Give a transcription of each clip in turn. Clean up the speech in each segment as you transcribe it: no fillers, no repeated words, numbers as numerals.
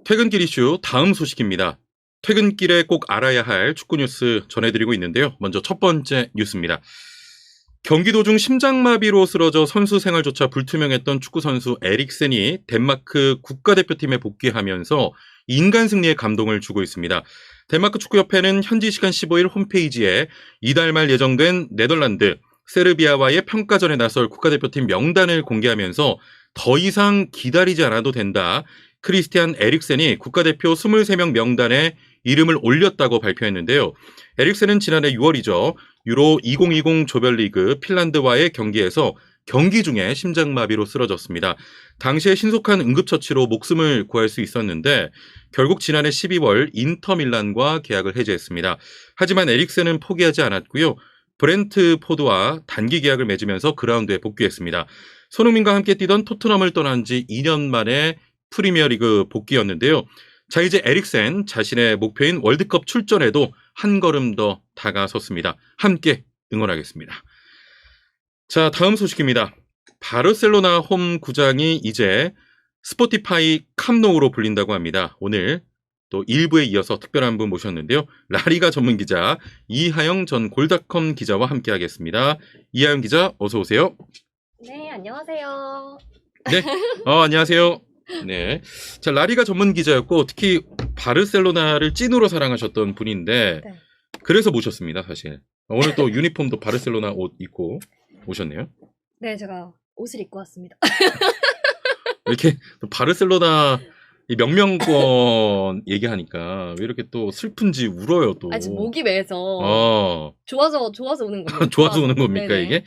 퇴근길 이슈 다음 소식입니다. 퇴근길에 꼭 알아야 할 축구 뉴스 전해드리고 있는데요. 먼저 첫 번째 뉴스입니다. 경기도 중 심장마비로 쓰러져 선수 생활조차 불투명했던 축구선수 에릭센이 덴마크 국가대표팀에 복귀하면서 인간 승리에 감동을 주고 있습니다. 덴마크 축구협회는 현지 시간 15일 홈페이지에 이달 말 예정된 네덜란드, 세르비아와의 평가전에 나설 국가대표팀 명단을 공개하면서 더 이상 기다리지 않아도 된다. 크리스티안 에릭센이 국가대표 23명 명단에 이름을 올렸다고 발표했는데요. 에릭센은 지난해 6월이죠. 유로 2020 조별리그 핀란드와의 경기에서 경기 중에 심장마비로 쓰러졌습니다. 당시에 신속한 응급처치로 목숨을 구할 수 있었는데 결국 지난해 12월 인터밀란과 계약을 해지했습니다. 하지만 에릭센은 포기하지 않았고요. 브렌트포드와 단기 계약을 맺으면서 그라운드에 복귀했습니다. 손흥민과 함께 뛰던 토트넘을 떠난 지 2년 만에 프리미어리그 복귀였는데요. 자, 이제 에릭센 자신의 목표인 월드컵 출전에도 한 걸음 더 다가섰습니다. 함께 응원하겠습니다. 자, 다음 소식입니다. 바르셀로나 홈 구장이 이제 스포티파이 캄노우로 불린다고 합니다. 오늘 또 1부에 이어서 특별한 분 모셨는데요. 라리가 전문 기자 이하영 전 골닷컴 기자와 함께 하겠습니다. 이하영 기자 어서 오세요. 네, 안녕하세요. 네, 안녕하세요. 네, 자, 라리가 전문 기자였고 특히 바르셀로나를 찐으로 사랑하셨던 분인데 네. 그래서 모셨습니다. 사실 오늘 또 유니폼도 바르셀로나 옷 입고 오셨네요. 네, 제가 옷을 입고 왔습니다. 이렇게 또 바르셀로나 이 명명권 얘기하니까 왜 이렇게 또 슬픈지 울어요 또. 아, 지금 목이 메서 좋아서 우는 겁니다. 좋아서 우는 겁니까? 네네. 이게?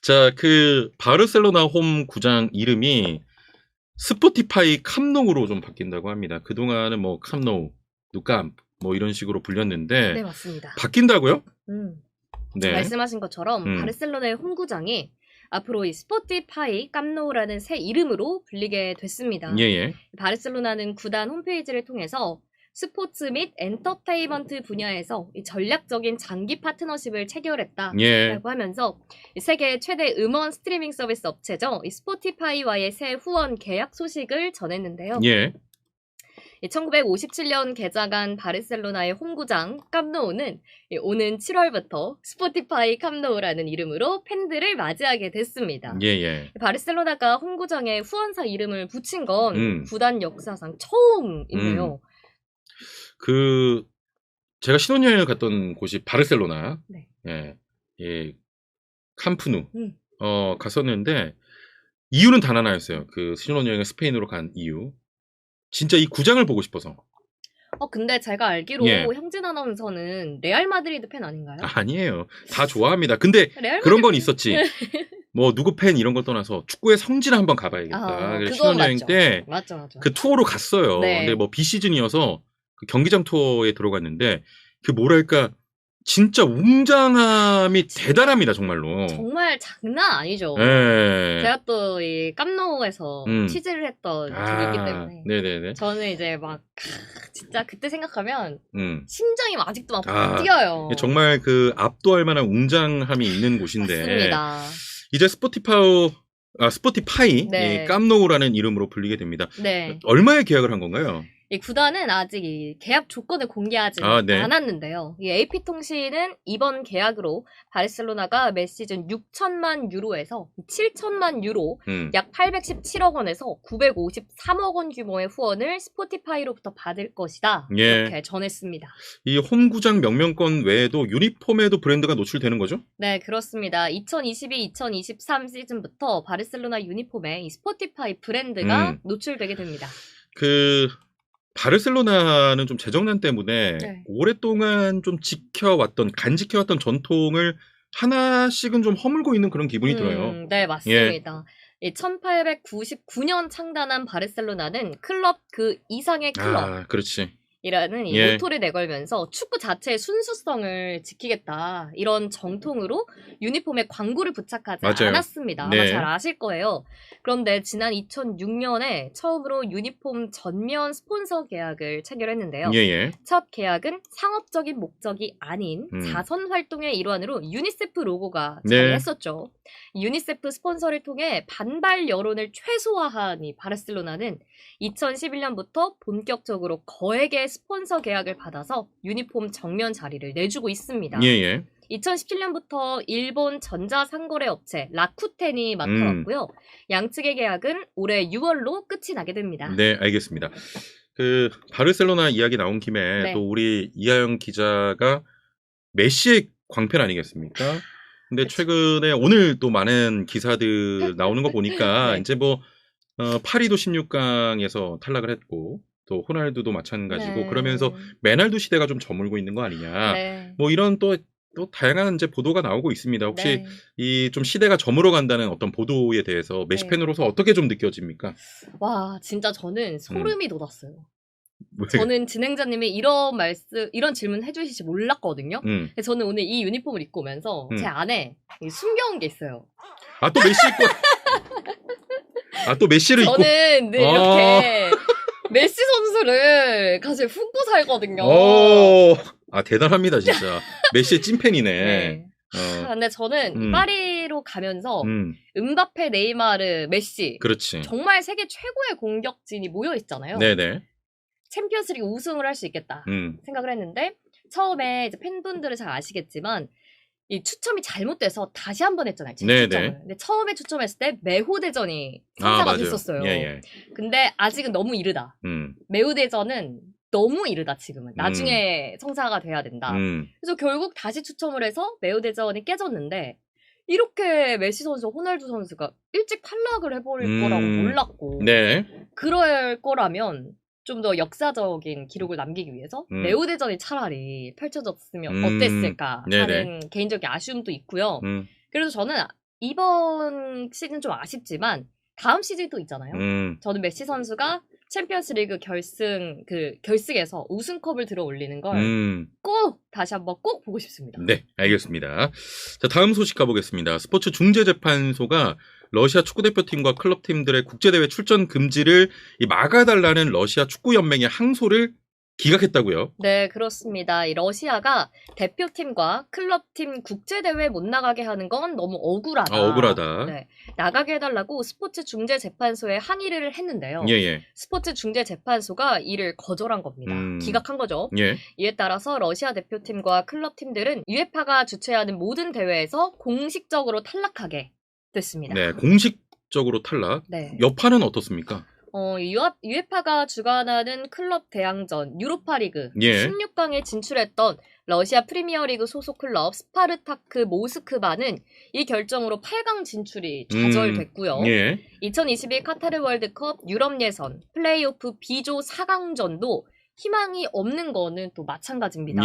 자, 그 바르셀로나 홈 구장 이름이 스포티파이 캄노우로 좀 바뀐다고 합니다. 그동안은 뭐 캄노우, 누캄 뭐 이런 식으로 불렸는데 네, 맞습니다. 바뀐다고요? 네. 말씀하신 것처럼 바르셀로나의 홈구장이 앞으로 이 스포티파이 깜노우라는 새 이름으로 불리게 됐습니다. 예. 바르셀로나는 구단 홈페이지를 통해서 스포츠 및 엔터테인먼트 분야에서 이 전략적인 장기 파트너십을 체결했다라고 예. 하면서 세계 최대 음원 스트리밍 서비스 업체죠. 이 스포티파이와의 새 후원 계약 소식을 전했는데요. 예. 1957년 개장한 바르셀로나의 홈구장 캄노우는 오는 7월부터 스포티파이 캄노우라는 이름으로 팬들을 맞이하게 됐습니다. 예. 바르셀로나가 홈구장에 후원사 이름을 붙인 건 구단 역사상 처음인데요. 그 제가 신혼여행을 갔던 곳이 바르셀로나, 네. 예, 캄프누, 갔었는데 이유는 단 하나였어요. 그 신혼여행을 스페인으로 간 이유. 진짜 이 구장을 보고 싶어서. 근데 제가 알기로 형진 아나운서는 레알 마드리드 팬 아닌가요? 아니에요. 다 좋아합니다. 근데 그런 건 있었지. 뭐 누구 팬 이런 걸 떠나서 축구의 성지를 한번 가봐야겠다. 그래서 신혼여행 때 그 투어로 갔어요. 네. 근데 뭐 비시즌이어서 그 경기장 투어에 들어갔는데 그 뭐랄까 진짜 웅장함이 대단합니다. 정말로. 정말 장난 아니죠. 네. 제가 또 이 깜노에서 취재를 했던 적이 있기 때문에 네네네. 저는 이제 막 진짜 그때 생각하면 심장이 아직도 막 뛰어요. 정말 그 압도할 만한 웅장함이 있는 곳인데 맞습니다. 이제 스포티파이 깜노우라는 이름으로 불리게 됩니다. 네. 얼마에 계약을 한 건가요? 이 구단은 아직 이 계약 조건을 공개하지 않았는데요. 이 AP통신은 이번 계약으로 바르셀로나가 매 시즌 6천만 유로에서 7천만 유로, 약 817억 원에서 953억 원 규모의 후원을 스포티파이로부터 받을 것이다. 이렇게 전했습니다. 이 홈구장 명명권 외에도 유니폼에도 브랜드가 노출되는 거죠? 네, 그렇습니다. 2022-2023 시즌부터 바르셀로나 유니폼에 이 스포티파이 브랜드가 노출되게 됩니다. 바르셀로나는 좀 재정난 때문에 오랫동안 좀 간직해왔던 전통을 하나씩은 좀 허물고 있는 그런 기분이 들어요. 네, 맞습니다. 1899년 창단한 바르셀로나는 클럽 그 이상의 클럽. 그렇지. 이라는 이 예. 모토를 내걸면서 축구 자체의 순수성을 지키겠다. 이런 정통으로 유니폼에 광고를 부착하지 맞아요. 않았습니다. 아마 네. 잘 아실 거예요. 그런데 지난 2006년에 처음으로 유니폼 전면 스폰서 계약을 체결했는데요. 예. 첫 계약은 상업적인 목적이 아닌 자선 활동의 일환으로 유니세프 로고가 네. 자리했었죠. 유니세프 스폰서를 통해 반발 여론을 최소화한 이 바르셀로나는 2011년부터 본격적으로 거액의 스폰서 계약을 받아서 유니폼 정면 자리를 내주고 있습니다. 예. 2017년부터 일본 전자상거래 업체 라쿠텐이 맡아왔고요. 양측의 계약은 올해 6월로 끝이 나게 됩니다. 네, 알겠습니다. 그 바르셀로나 이야기 나온 김에 네. 또 우리 이하영 기자가 메시의 광팬 아니겠습니까? 근데 그쵸. 최근에 오늘 또 많은 기사들 나오는 거 보니까 네. 이제 뭐 파리도 16강에서 탈락을 했고 또 호날두도 마찬가지고 네. 그러면서 메날두 시대가 좀 저물고 있는 거 아니냐. 네. 뭐 이런 또 다양한 이제 보도가 나오고 있습니다. 혹시 네. 이 좀 시대가 저물어 간다는 어떤 보도에 대해서 메시 네. 팬으로서 어떻게 좀 느껴집니까? 와, 진짜 저는 소름이 돋았어요. 왜? 저는 진행자님이 이런 질문 해주실지 몰랐거든요. 근데 저는 오늘 이 유니폼을 입고 오면서 제 안에 숨겨온 게 있어요. 아, 또 메시 입고. 아, 또 메시를 입고. 저는 늘 이렇게 메시 선수를 가슴에 품고 살거든요. 아, 대단합니다, 진짜. 메시의 찐팬이네. 네. 근데 저는 파리로 가면서 음바페, 네이마르, 메시. 그렇지. 정말 세계 최고의 공격진이 모여 있잖아요. 네네. 챔피언스리그 우승을 할 수 있겠다 생각을 했는데 처음에 이제 팬분들은 잘 아시겠지만 이 추첨이 잘못돼서 다시 한 번 했잖아요. 추첨을. 근데 처음에 추첨했을 때 메호대전이 선사가 됐었어요. 예. 근데 아직은 너무 이르다. 메호대전은 너무 이르다 지금은. 나중에 성사가 돼야 된다. 그래서 결국 다시 추첨을 해서 메호대전이 깨졌는데 이렇게 메시 선수, 호날두 선수가 일찍 탈락을 해버릴 거라고 몰랐고 네. 그럴 거라면 좀 더 역사적인 기록을 남기기 위해서 메오대전이 차라리 펼쳐졌으면 어땠을까 하는 개인적인 아쉬움도 있고요. 그래서 저는 이번 시즌 좀 아쉽지만 다음 시즌도 있잖아요. 저는 메시 선수가 챔피언스리그 결승에서 우승컵을 들어 올리는 걸 꼭 다시 한번 꼭 보고 싶습니다. 네, 알겠습니다. 자, 다음 소식 가보겠습니다. 스포츠 중재재판소가 러시아 축구대표팀과 클럽팀들의 국제대회 출전 금지를 막아달라는 러시아 축구연맹의 항소를 기각했다고요? 네, 그렇습니다. 이 러시아가 대표팀과 클럽팀 국제대회 못 나가게 하는 건 너무 억울하다. 아, 억울하다. 네, 나가게 해달라고 스포츠 중재재판소에 항의를 했는데요. 예. 스포츠 중재재판소가 이를 거절한 겁니다. 기각한 거죠. 예. 이에 따라서 러시아 대표팀과 클럽팀들은 유에파가 주최하는 모든 대회에서 공식적으로 탈락하게 됐습니다. 네, 공식적으로 탈락. 네. 여파는 어떻습니까? 유에파가 주관하는 클럽 대항전 유로파리그 16강에 진출했던 러시아 프리미어리그 소속 클럽 스파르타크 모스크바는 이 결정으로 8강 진출이 좌절됐고요. 2022 카타르 월드컵 유럽 예선 플레이오프 B조 4강전도 희망이 없는 거는 또 마찬가지입니다.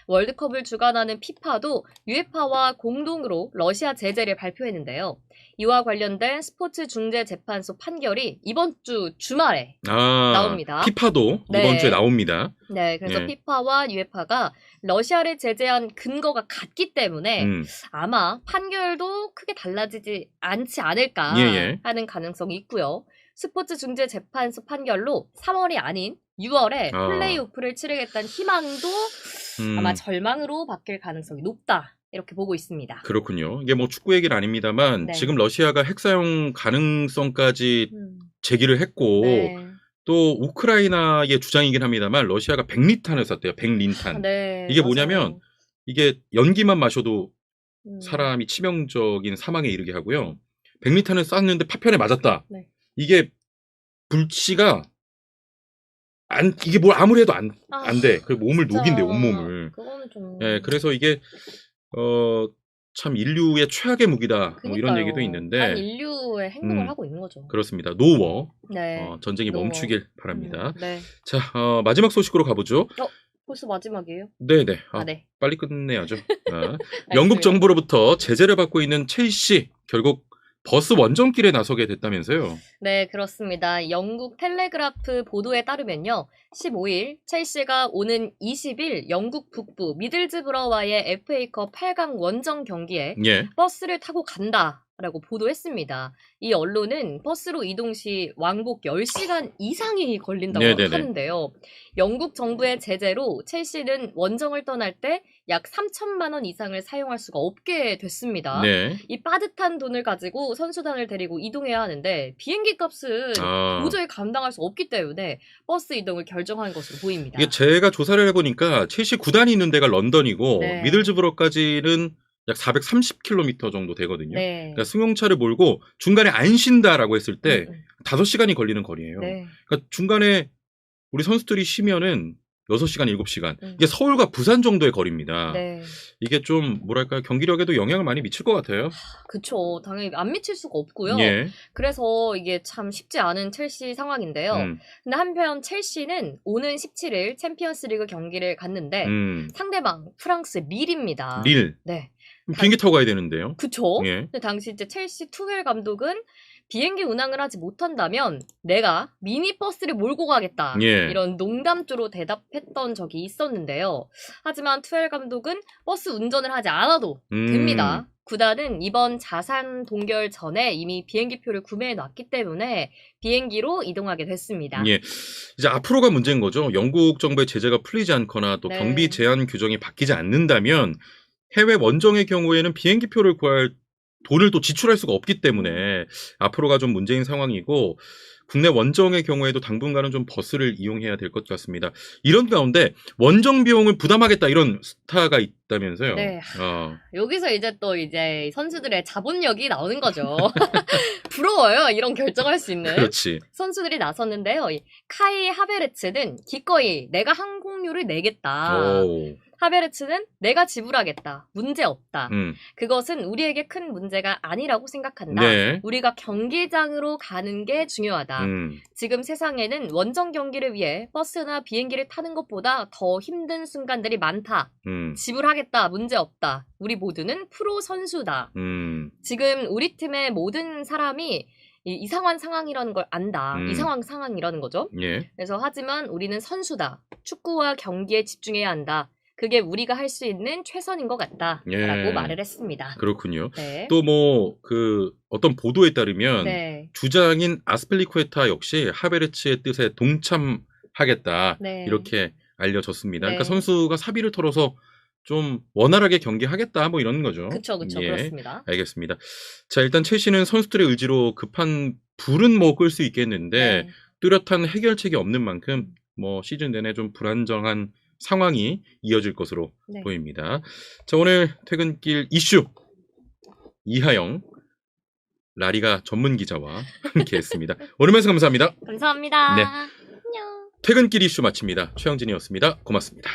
월드컵을 주관하는 피파도 유에파와 공동으로 러시아 제재를 발표했는데요. 이와 관련된 스포츠 중재재판소 판결이 이번 주 주말에 나옵니다. 피파도 이번 주에 나옵니다. 네, 그래서 피파와 유에파가 러시아를 제재한 근거가 같기 때문에 아마 판결도 크게 달라지지 않지 않을까 하는 가능성이 있고요. 스포츠 중재재판소 판결로 3월이 아닌 6월에 플레이오프를 치르겠다는 희망도 아마 절망으로 바뀔 가능성이 높다. 이렇게 보고 있습니다. 그렇군요. 이게 뭐 축구 얘기는 아닙니다만 지금 러시아가 핵 사용 가능성까지 제기를 했고 또 우크라이나의 주장이긴 합니다만 러시아가 100리탄을 쐈대요. 100린탄. 이게 뭐냐면 이게 연기만 마셔도 사람이 치명적인 사망에 이르게 하고요. 100리탄을 쐈는데 파편에 맞았다. 이게 불씨가 이게 뭘 아무리 해도 안 돼. 그 몸을 녹인대, 온몸을. 그거는 좀. 네, 그래서 이게 참 인류의 최악의 무기다. 뭐 이런 얘기도 있는데. 인류의 행동을 하고 있는 거죠. 그렇습니다. 노워. 네. 전쟁이 멈추길 바랍니다. 네. 자, 마지막 소식으로 가보죠. 벌써 마지막이에요? 네네. 네. 빨리 끝내야죠. 영국 정부로부터 제재를 받고 있는 첼시 결국 버스 원정길에 나서게 됐다면서요? 네, 그렇습니다. 영국 텔레그라프 보도에 따르면요. 15일 첼시가 오는 20일 영국 북부 미들즈브러와의 FA컵 8강 원정 경기에 예. 버스를 타고 간다라고 보도했습니다. 이 언론은 버스로 이동 시 왕복 10시간 이상이 걸린다고 네네네. 하는데요. 영국 정부의 제재로 첼시는 원정을 떠날 때 약 3천만 원 이상을 사용할 수가 없게 됐습니다. 네. 이 빠듯한 돈을 가지고 선수단을 데리고 이동해야 하는데 비행기 값은 도저히 감당할 수 없기 때문에 버스 이동을 결정한 것으로 보입니다. 이게 제가 조사를 해보니까 첼시 구단이 있는 데가 런던이고 네. 미들즈브러까지는 약 430km 정도 되거든요. 네. 그러니까 승용차를 몰고 중간에 안 쉰다라고 했을 때 5시간이 걸리는 거리예요. 네. 그러니까 중간에 우리 선수들이 쉬면은 6시간, 7시간. 이게 서울과 부산 정도의 거리입니다. 네. 이게 좀 뭐랄까 경기력에도 영향을 많이 미칠 것 같아요. 그쵸. 당연히 안 미칠 수가 없고요. 예. 그래서 이게 참 쉽지 않은 첼시 상황인데요. 근데 한편 첼시는 오는 17일 챔피언스리그 경기를 갔는데 상대방 프랑스 릴입니다. 릴. 네. 비행기 타고 가야 되는데요. 그쵸. 예. 근데 당시 이제 첼시 투겔 감독은 비행기 운항을 하지 못한다면 내가 미니버스를 몰고 가겠다. 예. 이런 농담조로 대답했던 적이 있었는데요. 하지만 투엘 감독은 버스 운전을 하지 않아도 됩니다. 구단은 이번 자산 동결 전에 이미 비행기표를 구매해 놨기 때문에 비행기로 이동하게 됐습니다. 예. 이제 앞으로가 문제인 거죠. 영국 정부의 제재가 풀리지 않거나 또 네. 경비 제한 규정이 바뀌지 않는다면 해외 원정의 경우에는 비행기표를 구할 돈을 또 지출할 수가 없기 때문에 앞으로가 좀 문제인 상황이고 국내 원정의 경우에도 당분간은 좀 버스를 이용해야 될 것 같습니다. 이런 가운데 원정 비용을 부담하겠다 이런 스타가 있다면서요? 네. 여기서 이제 또 이제 선수들의 자본력이 나오는 거죠. 부러워요. 이런 결정할 수 있는. 그렇지. 선수들이 나섰는데요. 카이 하베르츠는 기꺼이 내가 항공료를 내겠다. 오. 하베르츠는 내가 지불하겠다. 문제 없다. 그것은 우리에게 큰 문제가 아니라고 생각한다. 네. 우리가 경기장으로 가는 게 중요하다. 지금 세상에는 원정 경기를 위해 버스나 비행기를 타는 것보다 더 힘든 순간들이 많다. 지불하겠다. 문제 없다. 우리 모두는 프로 선수다. 지금 우리 팀의 모든 사람이 이상한 상황이라는 걸 안다. 이상한 상황이라는 거죠. 예. 그래서 하지만 우리는 선수다. 축구와 경기에 집중해야 한다. 그게 우리가 할 수 있는 최선인 것 같다. 예. 라고 말을 했습니다. 그렇군요. 네. 또 뭐 어떤 보도에 따르면 네. 주장인 아스펠리쿠에타 역시 하베르츠의 뜻에 동참하겠다. 네. 이렇게 알려졌습니다. 네. 그러니까 선수가 사비를 털어서 좀 원활하게 경기하겠다 뭐 이런 거죠. 그쵸. 예. 그렇습니다. 알겠습니다. 자, 일단 첼시는 선수들의 의지로 급한 불은 뭐 끌 수 있겠는데 네. 뚜렷한 해결책이 없는 만큼 뭐 시즌 내내 좀 불안정한 상황이 이어질 것으로 네. 보입니다. 자, 오늘 퇴근길 이슈 이하영 라리가 전문 기자와 함께했습니다. 오늘 말씀 감사합니다. 감사합니다. 네. 안녕. 퇴근길 이슈 마칩니다. 최영진이었습니다. 고맙습니다.